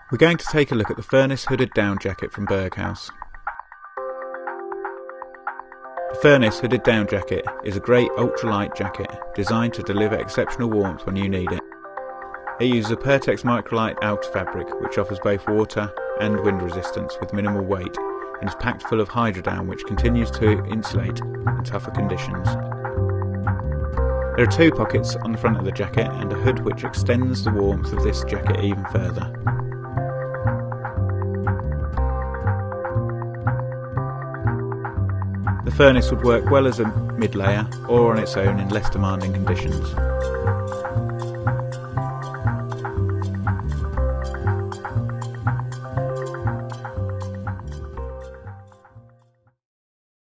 We're going to take a look at the furnace hooded down jacket from Berghaus. The furnace hooded down jacket is a great ultralight jacket designed to deliver exceptional warmth when you need it. It uses a Pertex microlight outer fabric which offers both water and wind resistance with minimal weight and is packed full of HydroDown which continues to insulate in tougher conditions. There are two pockets on the front of the jacket and a hood which extends the warmth of this jacket even further. The furnace would work well as a mid-layer or on its own in less demanding conditions.